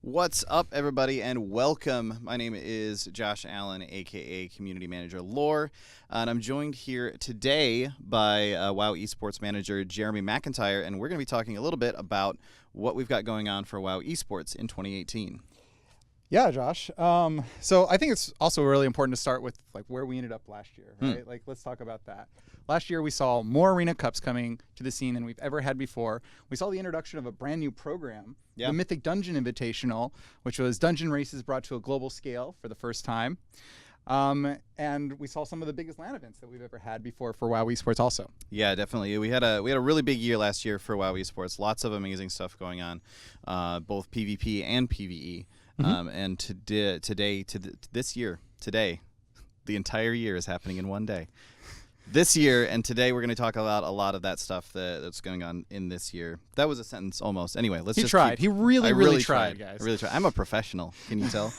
What's up, everybody, and welcome. My name is Josh Allen, aka Community Manager Lore, and I'm joined here today by WoW Esports Manager Jeramy McIntyre, and we're going to be talking a little bit about what we've got going on for WoW Esports in 2018. Yeah, Josh. So I think it's also really important to start with like where we ended up last year, right? Like, let's talk about that. Last year, we saw more Arena Cups coming to the scene than we've ever had before. We saw the introduction of a brand new program, the Mythic Dungeon Invitational, which was dungeon races brought to a global scale for the first time. And we saw some of the biggest LAN events that we've ever had before for WoW Esports also. Yeah, definitely. We had a really big year last year for WoW Esports. Lots of amazing stuff going on, both PvP and PvE. And this year, the entire year is happening in one day. This year and today, we're going to talk about a lot of that stuff that's going on in this year. That was a sentence almost. Anyway, He tried. He really tried, guys. I really tried. I'm a professional. Can you tell?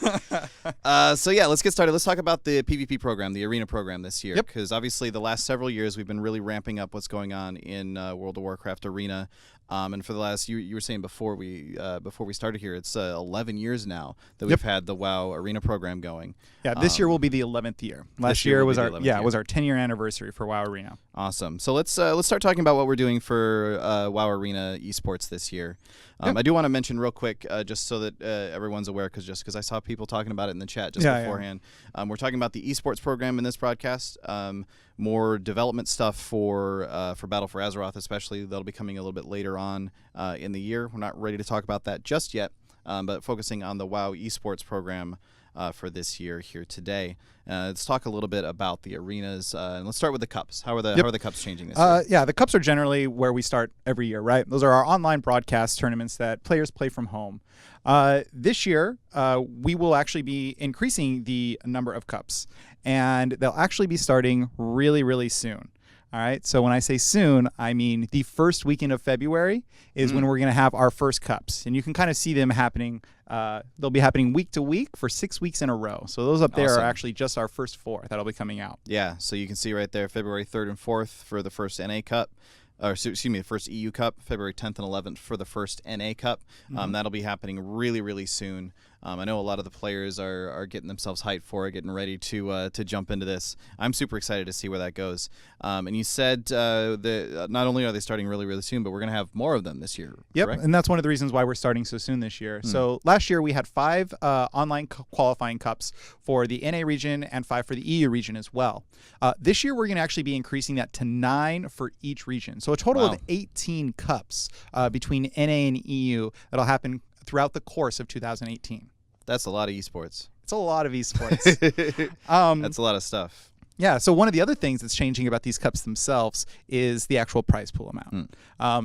So yeah, let's get started. Let's talk about the PvP program, the Arena program this year, because obviously the last several years we've been really ramping up what's going on in World of Warcraft Arena. And for the last, you were saying before we started here, it's 11 years now that we've had the WoW Arena program going. Yeah, this year will be the 11th year. Last year was our 10-year anniversary for WoW Arena. Awesome. So let's start talking about what we're doing for WoW Arena Esports this year. I do want to mention real quick, just so that everyone's aware, because I saw people talking about it in the chat just beforehand. We're talking about the esports program in this broadcast. More development stuff for Battle for Azeroth, especially. That'll be coming a little bit later on in the year. We're not ready to talk about that just yet, but focusing on the WoW Esports program for this year here today. Let's talk a little bit about the arenas, and let's start with the cups. How are the cups changing this year? Yeah, the cups are generally where we start every year, right? Those are our online broadcast tournaments that players play from home. This year, we will actually be increasing the number of cups, and they'll actually be starting really, really soon. All right, so when I say soon, I mean the first weekend of February is when we're going to have our first cups. And you can kind of see them happening. They'll be happening week to week for 6 weeks in a row. So those up there are actually just our first 4 that'll be coming out. Yeah, so you can see right there February 3rd and 4th for the first NA Cup. The first EU Cup, February 10th and 11th for the first NA Cup. That'll be happening really, really soon. I know a lot of the players are getting themselves hyped for it, getting ready to jump into this. I'm super excited to see where that goes. And you said not only are they starting really, really soon, but we're going to have more of them this year. Yep, correct? And that's one of the reasons why we're starting so soon this year. So last year we had 5 online qualifying cups for the NA region and 5 for the EU region as well. This year we're going to actually be increasing that to 9 for each region. So a total of 18 cups between NA and EU that'll happen throughout the course of 2018. That's a lot of esports. It's a lot of esports. That's a lot of stuff. Yeah, so one of the other things that's changing about these cups themselves is the actual prize pool amount.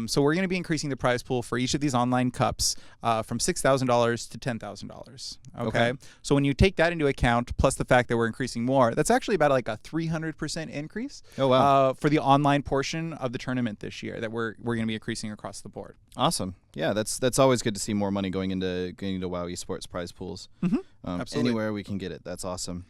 So we're going to be increasing the prize pool for each of these online cups from $6,000 to $10,000. Okay? So when you take that into account, plus the fact that we're increasing more, that's actually about like a 300% increase for the online portion of the tournament this year that we're going to be increasing across the board. Awesome. Yeah, that's always good to see more money going into WoW Esports prize pools. Absolutely. Anywhere we can get it. That's awesome.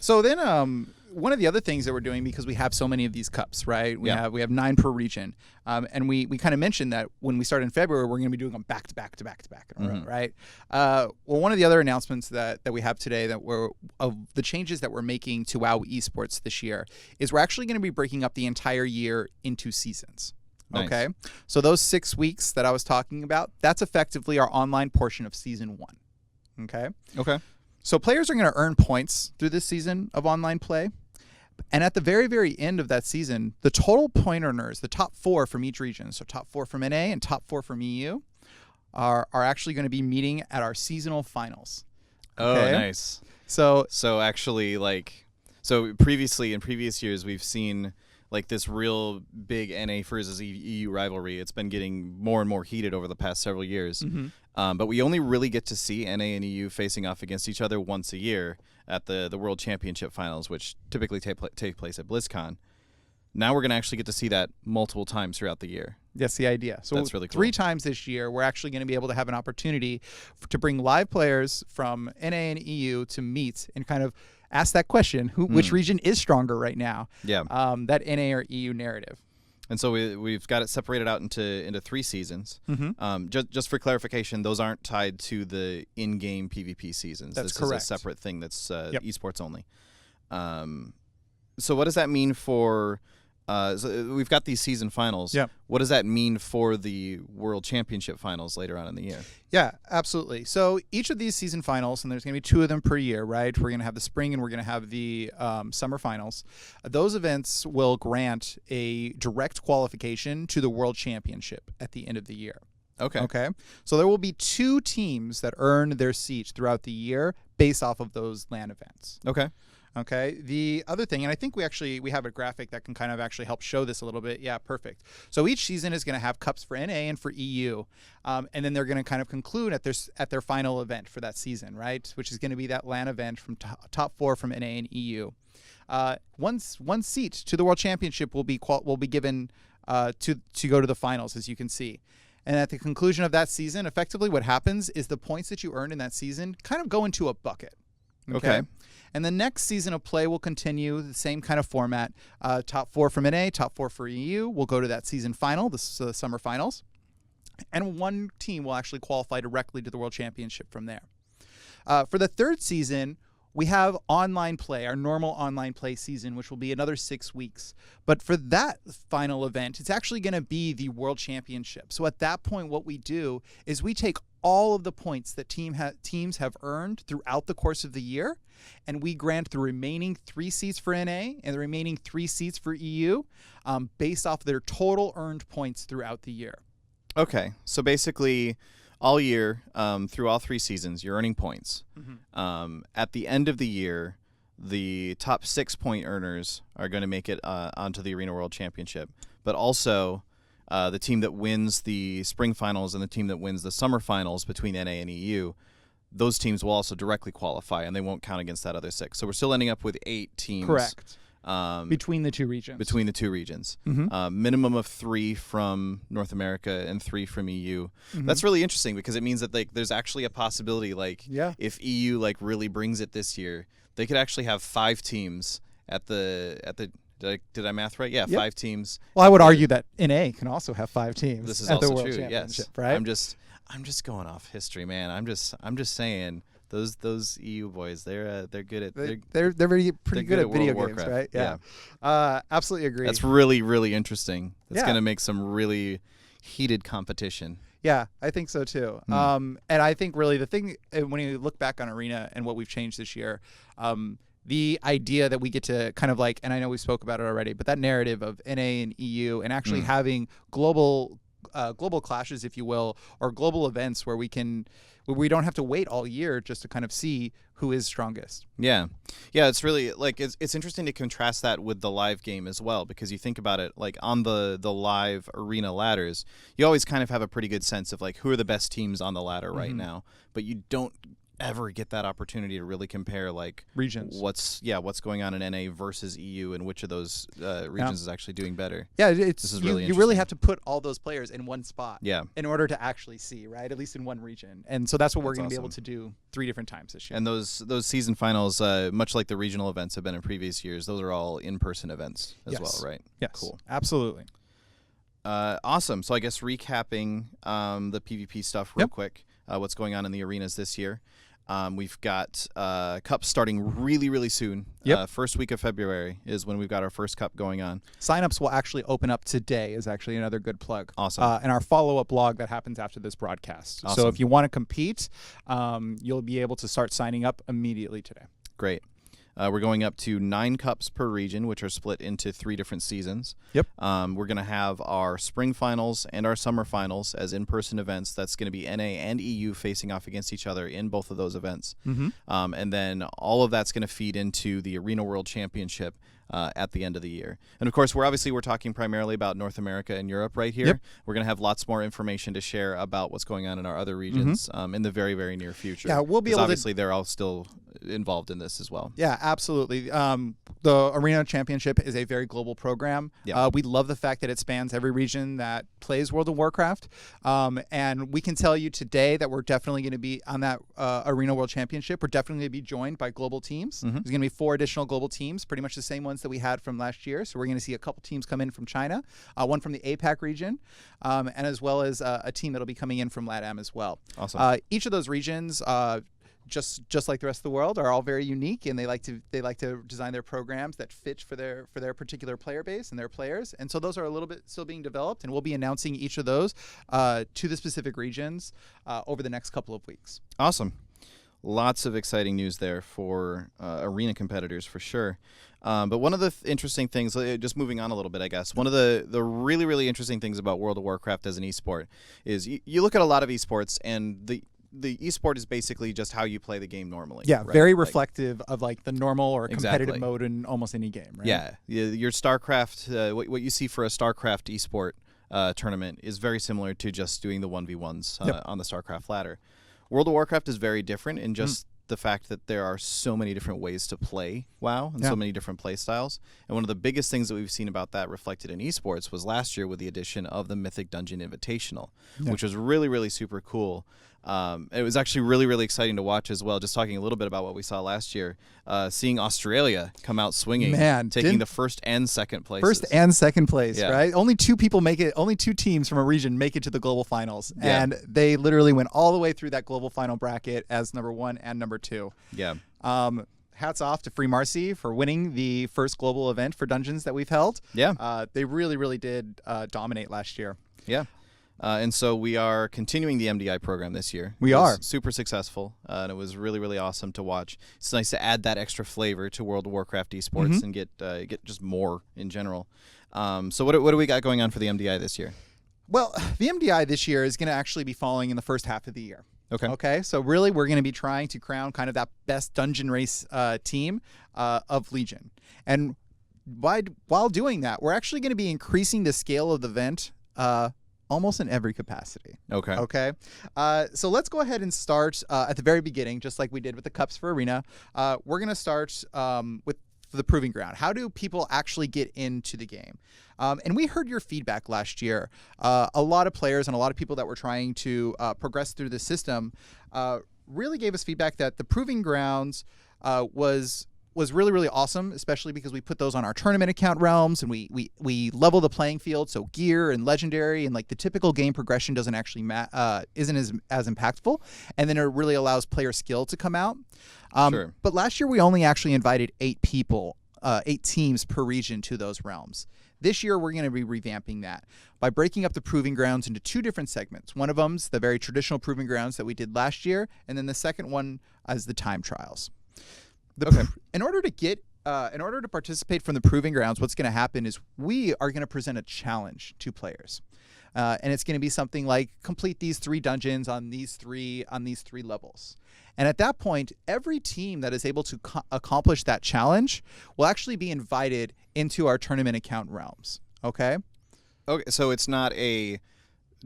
So then one of the other things that we're doing, because we have so many of these cups, right? We have 9 per region. And we kind of mentioned that when we start in February, we're going to be doing them back to back to back to back in a row, right? Well, one of the other announcements that we have today of the changes that we're making to WoW Esports this year is we're actually going to be breaking up the entire year into seasons. Nice. Okay? So those 6 weeks that I was talking about, that's effectively our online portion of season 1. Okay? So players are going to earn points through this season of online play. And at the very, very end of that season, the total point earners, the top 4 from each region, so top 4 from NA and top 4 from EU, are actually going to be meeting at our seasonal finals. Okay? Oh, nice. So actually, in previous years, we've seen like this real big NA versus EU rivalry. It's been getting more and more heated over the past several years. But we only really get to see NA and EU facing off against each other once a year at the World Championship Finals, which typically take place at BlizzCon. Now we're going to actually get to see that multiple times throughout the year. That's the idea. So that's really cool. 3 times this year, we're actually going to be able to have an opportunity to bring live players from NA and EU to meet and kind of ask that question, which region is stronger right now? Yeah. That NA or EU narrative. And so we've got it separated out into 3 seasons. Just for clarification, those aren't tied to the in-game PvP seasons. That's this correct. is a separate thing that's esports only. So what does that mean for... so we've got these season finals. Yeah. What does that mean for the World Championship finals later on in the year? Yeah, absolutely. So each of these season finals, and there's going to be 2 of them per year, right? We're going to have the spring and we're going to have the summer finals. Those events will grant a direct qualification to the World Championship at the end of the year. Okay. So there will be 2 teams that earn their seats throughout the year based off of those LAN events. Okay. The other thing, and I think we have a graphic that can kind of actually help show this a little bit. Yeah, perfect. So each season is going to have cups for NA and for EU, and then they're going to kind of conclude at their final event for that season, right? Which is going to be that LAN event from top 4 from NA and EU. One seat to the World Championship will be given to go to the finals, as you can see. And at the conclusion of that season, effectively what happens is the points that you earned in that season kind of go into a bucket. Okay. And the next season of play will continue the same kind of format. Top 4 from NA, top 4 for EU will go to that season final, the summer finals. And one team will actually qualify directly to the World Championship from there. For the 3rd season, we have online play, our normal online play season, which will be another 6 weeks. But for that final event, it's actually going to be the World Championship. So at that point, what we do is we take all of the points that teams have earned throughout the course of the year, and we grant the remaining 3 seats for NA and the remaining 3 seats for EU based off their total earned points throughout the year. Okay. So basically, all year, through all 3 seasons, you're earning points. At the end of the year, the top 6 point earners are going to make it onto the Arena World Championship. But also, the team that wins the spring finals and the team that wins the summer finals between NA and EU, those teams will also directly qualify, and they won't count against that other 6. So we're still ending up with 8 teams. Correct. Between the 2 regions. Minimum of 3 from North America and 3 from EU. That's really interesting because it means that there's actually a possibility if EU really brings it this year, they could actually have 5 teams at the did I math right? Yeah, yep. 5 teams. Well, I would argue that NA can also have 5 teams. This is at also the World true. Championship, Yes. right? I'm just going off history, man. I'm just saying those EU boys, they're good at they're pretty good at video games, Warcraft. right? Yeah. Absolutely agree. That's really, really interesting. It's going to make some really heated competition. Yeah, I think so too. And I think really the thing when you look back on Arena and what we've changed this year, the idea that we get to kind of and I know we spoke about it already, but that narrative of NA and EU and actually having global clashes, if you will, or global events where we don't have to wait all year just to kind of see who is strongest. Yeah. It's really it's interesting to contrast that with the live game as well, because you think about it on the live arena ladders, you always kind of have a pretty good sense of who are the best teams on the ladder right now, but you don't ever get that opportunity to really compare regions. What's going on in NA versus EU and which of those regions is actually doing better. Yeah, this is really you really have to put all those players in one spot. Yeah. In order to actually see, right, at least in one region, and so that's what we're going to be able to do 3 different times this year. And those season finals, much like the regional events have been in previous years, those are all in-person events as well, right? Yes. Cool. Absolutely. Awesome. So I guess recapping the PvP stuff real quick, what's going on in the arenas this year. We've got cups starting really, really soon. First week of February is when we've got our first cup going on. Signups will actually open up today is actually another good plug. Awesome. And our follow-up blog that happens after this broadcast. Awesome. So if you want to compete, you'll be able to start signing up immediately today. Great. We're going up to 9 cups per region, which are split into 3 different seasons. Yep. We're going to have our spring finals and our summer finals as in-person events. That's going to be NA and EU facing off against each other in both of those events. And then all of that's going to feed into the Arena World Championship at the end of the year. And of course, we're talking primarily about North America and Europe right here. Yep. We're going to have lots more information to share about what's going on in our other regions in the very, very near future. Yeah, we'll be able obviously they're all still involved in this as well. Yeah, absolutely. The Arena Championship is a very global program. Yeah. We love the fact that it spans every region that plays World of Warcraft. And we can tell you today that we're definitely going to be on that Arena World Championship. We're definitely going to be joined by global teams. There's going to be 4 additional global teams, pretty much the same ones that we had from last year. So we're going to see a couple teams come in from China, one from the APAC region, and as well as a team that'll be coming in from LATAM as well. Awesome. Each of those regions, just like the rest of the world, are all very unique, and they like to design their programs that fit for their particular player base and their players. And so those are a little bit still being developed, and we'll be announcing each of those to the specific regions over the next couple of weeks. Awesome. Lots of exciting news there for arena competitors for sure. But one of the interesting things, just moving on a little bit, I guess, one of the really, really interesting things about World of Warcraft as an esport is you look at a lot of esports, and the esport is basically just how you play the game normally. Yeah, right? very reflective of like the normal or competitive Exactly. mode in almost any game, right? Yeah, your StarCraft, what you see for a StarCraft esport tournament is very similar to just doing the 1v1s on the StarCraft ladder. World of Warcraft is very different in just the fact that there are so many different ways to play WoW and so many different play styles. And one of the biggest things that we've seen about that reflected in esports was last year with the addition of the Mythic Dungeon Invitational, which was really, really super cool. It was actually really, really exciting to watch as well. Just talking a little bit about what we saw last year, seeing Australia come out swinging, taking the first and second places. First and second place, right? Only 2 people make it. Only 2 teams from a region make it to the global finals, and they literally went all the way through that global final bracket as number 1 and number 2. Yeah. Hats off to Free Marcy for winning the first global event for Dungeons that we've held. Yeah. They really, really did dominate last year. Yeah. And so we are continuing the MDI program this year. We are. Super successful, and it was really, really awesome to watch. It's nice to add that extra flavor to World of Warcraft esports and get just more in general. So what do we got going on for the MDI this year? Well, the MDI this year is going to actually be falling in the first half of the year. Okay. So really, we're going to be trying to crown kind of that best dungeon race team of Legion. And while doing that, we're actually going to be increasing the scale of the event almost in every capacity. Okay. So let's go ahead and start at the very beginning, just like we did with the Cups for Arena. We're going to start with the Proving Ground. How do people actually get into the game? And we heard your feedback last year. A lot of players and a lot of people that were trying to progress through the system really gave us feedback that the Proving Grounds was really, really awesome, especially because we put those on our tournament account realms, and we level the playing field, so gear and legendary and like the typical game progression doesn't actually isn't as impactful, and then it really allows player skill to come out. Sure. But last year we only actually invited 8 people, 8 teams per region to those realms. This year we're going to be revamping that by breaking up the Proving Grounds into 2 different segments. One of them's the very traditional Proving Grounds that we did last year, and then the second one as the time trials. In order to participate from the Proving Grounds, what's going to happen is we are going to present a challenge to players, and it's going to be something like complete these 3 dungeons on these three levels. And at that point, every team that is able to accomplish that challenge will actually be invited into our tournament account realms. Okay. So it's not a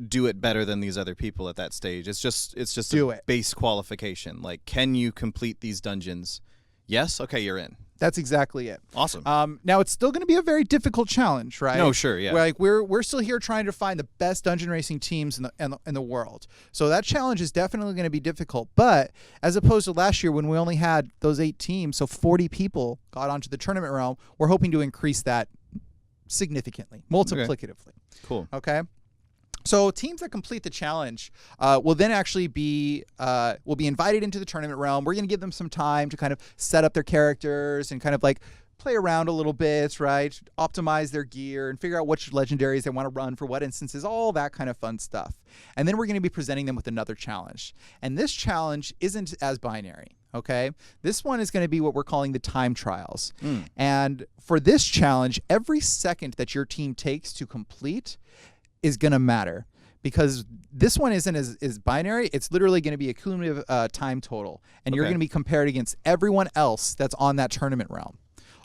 do it better than these other people at that stage. It's just base qualification. Like, can you complete these dungeons? Yes? Okay, you're in. That's exactly it. Awesome. Now, it's still going to be a very difficult challenge, right? No, sure, yeah. We're still here trying to find the best dungeon racing teams in the world. So that challenge is definitely going to be difficult. But as opposed to last year when we only had those 8 teams, so 40 people got onto the tournament realm, we're hoping to increase that significantly, multiplicatively. Okay. Cool. Okay? So teams that complete the challenge will then actually be invited into the tournament realm. We're going to give them some time to kind of set up their characters and kind of like play around a little bit, right? Optimize their gear and figure out which legendaries they want to run for what instances, all that kind of fun stuff. And then we're going to be presenting them with another challenge. And this challenge isn't as binary, okay? This one is going to be what we're calling the time trials. And for this challenge, every second that your team takes to complete is going to matter, because this one isn't as binary. It's literally going to be a cumulative time total, and you're going to be compared against everyone else that's on that tournament realm.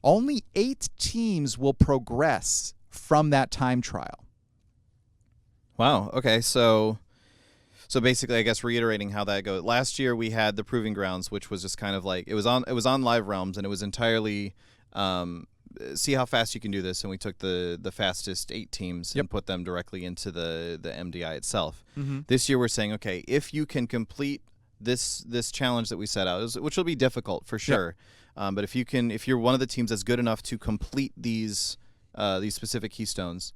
Only 8 teams will progress from that time trial. Wow. Okay. So So basically, I guess reiterating how that goes. Last year we had the Proving Grounds, which was just kind of like it was on Live Realms, and it was entirely see how fast you can do this. And we took the fastest 8 teams and put them directly into the MDI itself. This year we're saying, okay, if you can complete this challenge that we set out, which will be difficult for sure, but if you're one of the teams that's good enough to complete these specific keystones,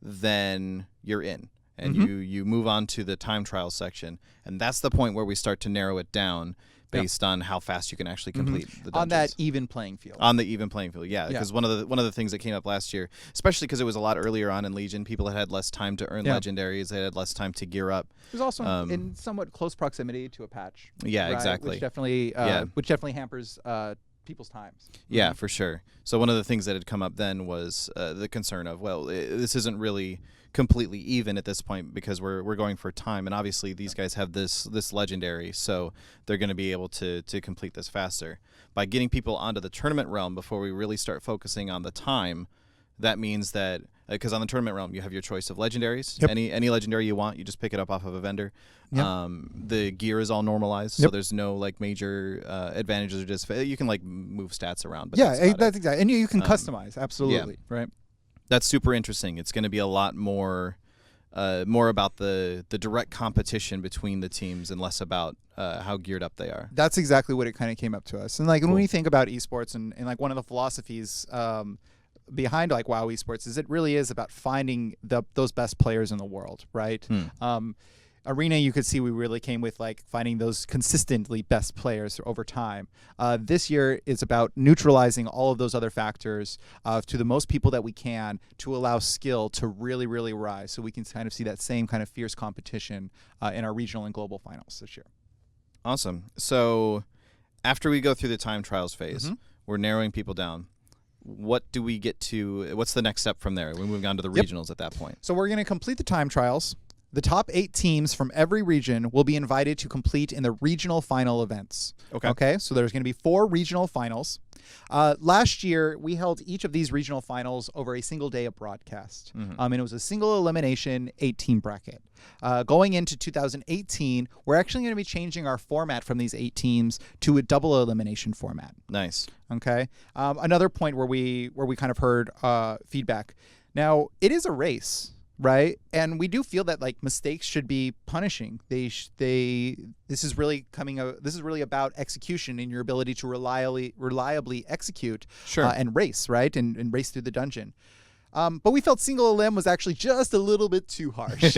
then you're in. And you move on to the time trial section, and that's the point where we start to narrow it down based on how fast you can actually complete the dungeons. On that even playing field. On the even playing field, yeah. Because one of the things that came up last year, especially because it was a lot earlier on in Legion, people had less time to earn legendaries. They had less time to gear up. It was also in somewhat close proximity to a patch. Yeah, right? Exactly. Which definitely hampers people's times. Yeah, for sure. So one of the things that had come up then was the concern of, this isn't really completely even at this point because we're going for time, and obviously these guys have this legendary, so they're going to be able to complete this faster. By getting people onto the tournament realm before we really start focusing on the time, that means that because on the tournament realm you have your choice of legendaries. Any legendary you want, you just pick it up off of a vendor. The gear is all normalized, so there's no like major advantages, or just you can like move stats around, but that's exactly, and you can customize absolutely. Right. That's super interesting. It's going to be a lot more about the direct competition between the teams and less about how geared up they are. That's exactly what it kind of came up to us. And like when we think about esports and like one of the philosophies behind like WoW Esports is it really is about finding those best players in the world, right? Arena, you could see we really came with like finding those consistently best players over time. This year is about neutralizing all of those other factors to the most people that we can to allow skill to really, really rise, so we can kind of see that same kind of fierce competition in our regional and global finals this year. Awesome. So after we go through the time trials phase, we're narrowing people down. What do we get to? What's the next step from there? We're moving on to the regionals at that point. So we're going to complete the time trials. The top 8 teams from every region will be invited to compete in the regional final events. Okay. So there's going to be 4 regional finals. Last year, we held each of these regional finals over a single day of broadcast. And it was a single elimination 8-team bracket. Going into 2018, we're actually going to be changing our format from these 8 teams to a double elimination format. Nice. Okay. Another point where we kind of heard feedback. Now, it is a race. Right, and we do feel that like mistakes should be punishing. This is really about execution and your ability to reliably execute and race, right, and race through the dungeon. But we felt single elim was actually just a little bit too harsh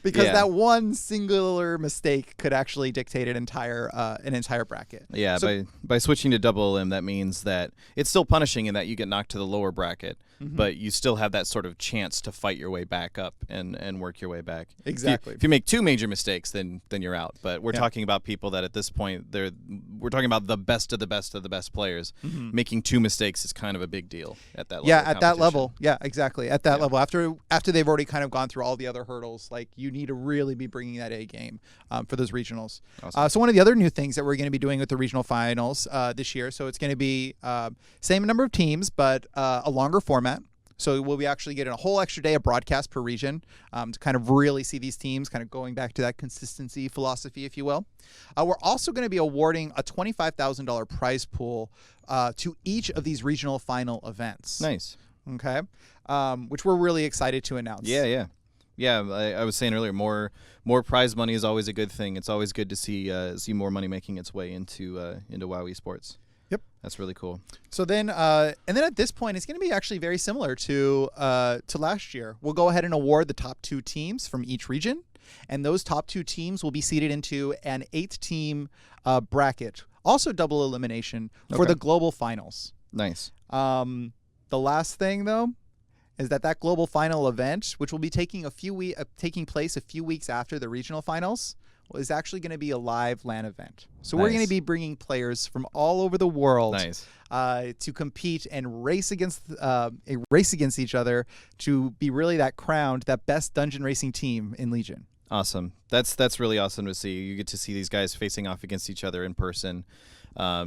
because that one singular mistake could actually dictate an entire bracket. Yeah, so, by switching to double elim, that means that it's still punishing in that you get knocked to the lower bracket, but you still have that sort of chance to fight your way back up and work your way back. Exactly. If you make 2 major mistakes, then you're out. But we're talking about people that at this point we're talking about the best of the best of the best players. Making 2 mistakes is kind of a big deal at that level. Yeah, at that level. Yeah, exactly. At that level, after they've already kind of gone through all the other hurdles, like you need to really be bringing that A game for those regionals. Awesome. So one of the other new things that we're going to be doing with the regional finals this year, so it's going to be same number of teams, but a longer format. So we'll be actually getting a whole extra day of broadcast per region to kind of really see these teams kind of going back to that consistency philosophy, if you will. We're also going to be awarding a $25,000 prize pool to each of these regional final events. Nice. Okay, which we're really excited to announce. Yeah. I was saying earlier, more prize money is always a good thing. It's always good to see more money making its way into WoW Esports. Yep, that's really cool. So then, and then at this point, it's going to be actually very similar to last year. We'll go ahead and award the top 2 teams from each region, and those top 2 teams will be seeded into an 8-team bracket, also double elimination for the global finals. Nice. The last thing, though, is that global final event, which will be taking place a few weeks after the regional finals, is actually going to be a live LAN event. So we're going to be bringing players from all over the world to compete and race against each other to be really that best dungeon racing team in Legion. Awesome. That's really awesome to see. You get to see these guys facing off against each other in person,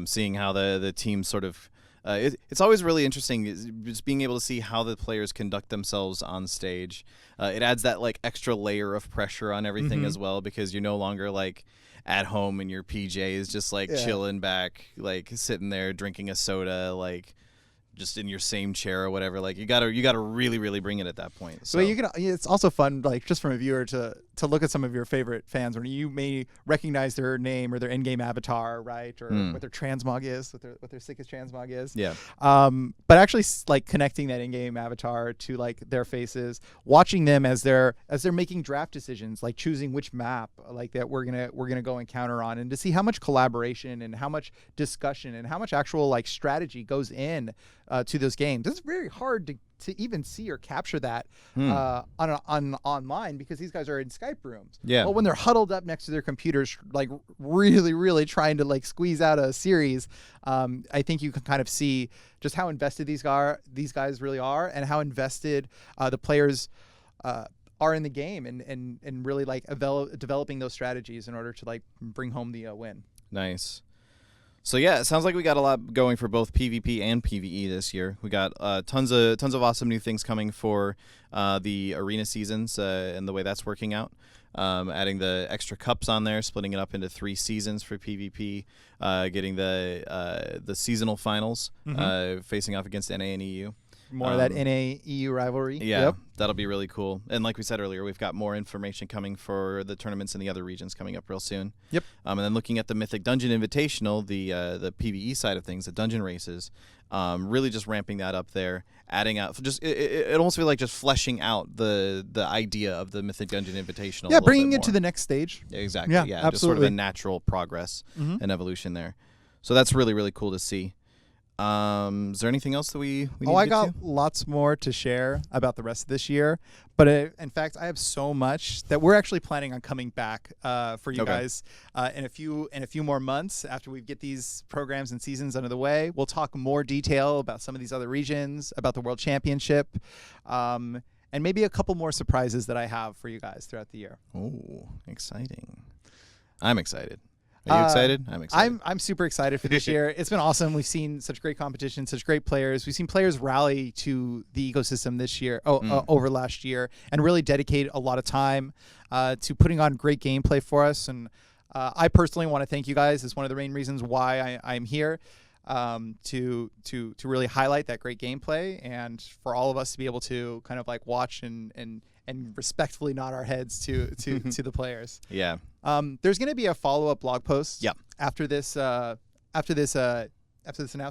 seeing how the teams sort of It's always really interesting just being able to see how the players conduct themselves on stage. It adds that like extra layer of pressure on everything as well, because you're no longer like at home in your PJs, just like chilling back, like sitting there drinking a soda, like just in your same chair or whatever. Like you gotta really, really bring it at that point. So you can. It's also fun, like just from a viewer to look at some of your favorite fans when you may recognize their name or their in-game avatar, right, or what their transmog is, what their sickest transmog is. Yeah. But actually, like connecting that in-game avatar to like their faces, watching them as they're making draft decisions, like choosing which map like that we're gonna go encounter on, and to see how much collaboration and how much discussion and how much actual like strategy goes in to those games. It's very hard to even see or capture that on online, because these guys are in Skype rooms. Yeah. But when they're huddled up next to their computers, like really, really trying to like squeeze out a series, I think you can kind of see just how invested these guys really are, and how invested the players are in the game, and really like developing those strategies in order to like bring home the win. Nice. So yeah, it sounds like we got a lot going for both PvP and PvE this year. We got tons of awesome new things coming for the arena seasons and the way that's working out. Adding the extra cups on there, splitting it up into 3 seasons for PvP, getting the seasonal finals, facing off against NA and EU. More of that NA-EU rivalry. Yeah, yep. That'll be really cool. And like we said earlier, we've got more information coming for the tournaments in the other regions coming up real soon. Yep. And then looking at the Mythic Dungeon Invitational, the PvE side of things, the dungeon races, really just ramping that up there, adding out just it almost feels like just fleshing out the idea of the Mythic Dungeon Invitational. Yeah, bringing it to the next stage. Exactly. Yeah, just absolutely. sort of a natural progress and evolution there. So that's really, really cool to see. Is there anything else that we need to I get got to? lots more to share about the rest of this year, but in fact, I have so much that we're actually planning on coming back for you guys in a few more months after we get these programs and seasons under the way. We'll talk more detail about some of these other regions, about the World Championship, and maybe a couple more surprises that I have for you guys throughout the year. Oh, exciting! I'm excited. Are you excited? I'm excited. I'm super excited for this year. It's been awesome. We've seen such great competition, such great players. We've seen players rally to the ecosystem this year, over last year, and really dedicate a lot of time to putting on great gameplay for us. And I personally want to thank you guys. It's one of the main reasons why I'm here, to really highlight that great gameplay, and for all of us to be able to kind of like watch and respectfully nod our heads to the players. Yeah. There's going to be a follow-up blog post. Yep. After this announcement.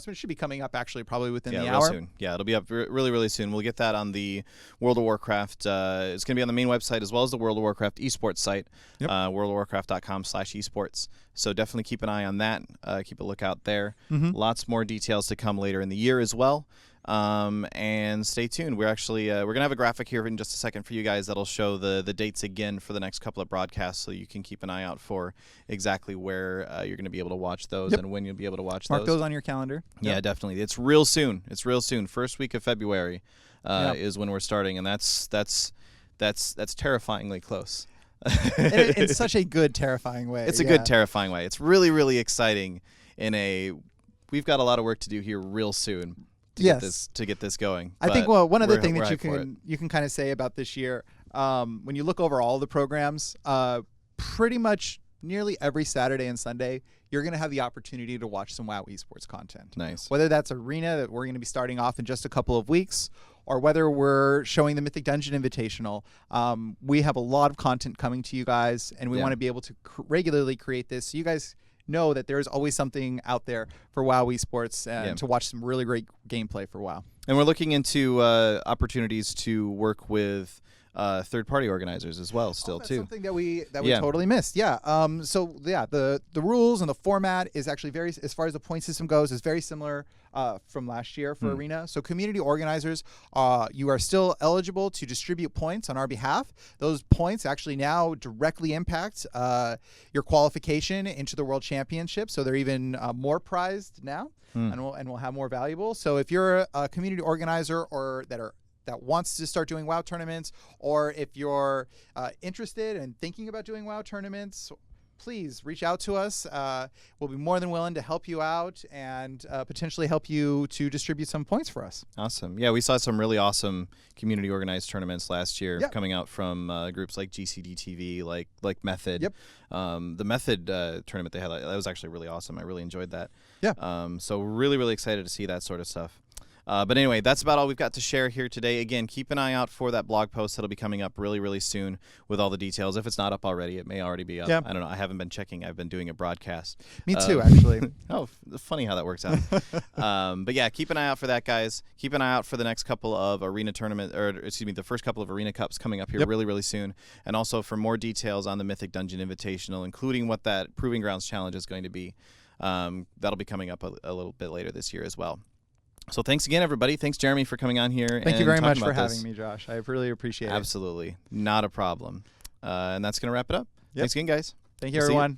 It should be coming up actually probably within the real hour. Soon. Yeah, it'll be up really, really soon. We'll get that on the World of Warcraft. It's going to be on the main website as well as the World of Warcraft esports site, worldofwarcraft.com/esports. So definitely keep an eye on that. Keep a lookout there. Lots more details to come later in the year as well. And stay tuned. We're actually we're gonna have a graphic here in just a second for you guys that'll show the dates again for the next couple of broadcasts, so you can keep an eye out for exactly where you're gonna be able to watch those and when you'll be able to watch Mark those on your calendar. Yeah, definitely. It's real soon. First week of February is when we're starting, and that's terrifyingly close. in such a good, terrifying way. It's a good, terrifying way. It's really, really exciting. We've got a lot of work to do here real soon. To get this going. I think one other thing that you can kind of say about this year, when you look over all the programs, pretty much nearly every Saturday and Sunday, you're going to have the opportunity to watch some WoW Esports content. Nice. Whether that's Arena that we're going to be starting off in just a couple of weeks, or whether we're showing the Mythic Dungeon Invitational, we have a lot of content coming to you guys, and we want to be able to regularly create this so you guys know that there's always something out there for WoW Esports and to watch some really great gameplay for WoW. And we're looking into opportunities to work with third-party organizers as well too. Something that we totally missed. The rules and the format is actually very, as far as the point system goes, is very similar from last year for Arena. So community organizers, you are still eligible to distribute points on our behalf. Those points actually now directly impact your qualification into the World Championship. So they're even more prized now, and we'll have more valuable. So if you're a community organizer or that wants to start doing WoW tournaments, or if you're interested and thinking about doing WoW tournaments, please reach out to us. We'll be more than willing to help you out and potentially help you to distribute some points for us. Awesome. Yeah, we saw some really awesome community organized tournaments last year coming out from groups like GCD TV, like Method. Yep. The Method tournament they had, that was actually really awesome. I really enjoyed that. Yeah. So really, really excited to see that sort of stuff. But anyway, that's about all we've got to share here today. Again, keep an eye out for that blog post that'll be coming up really, really soon with all the details. If it's not up already, it may already be up. Yeah. I don't know. I haven't been checking. I've been doing a broadcast. Me too, actually. Oh, funny how that works out. But yeah, keep an eye out for that, guys. Keep an eye out for the next couple of arena tournament, or excuse me, the first couple of arena cups coming up here really, really soon. And also for more details on the Mythic Dungeon Invitational, including what that Proving Grounds challenge is going to be. That'll be coming up a little bit later this year as well. So thanks again, everybody. Thanks, Jeremy, for coming on here. Thank you very much for having me, Josh. I really appreciate it. Absolutely. Not a problem. And that's going to wrap it up. Thanks again, guys. Thank you, everyone.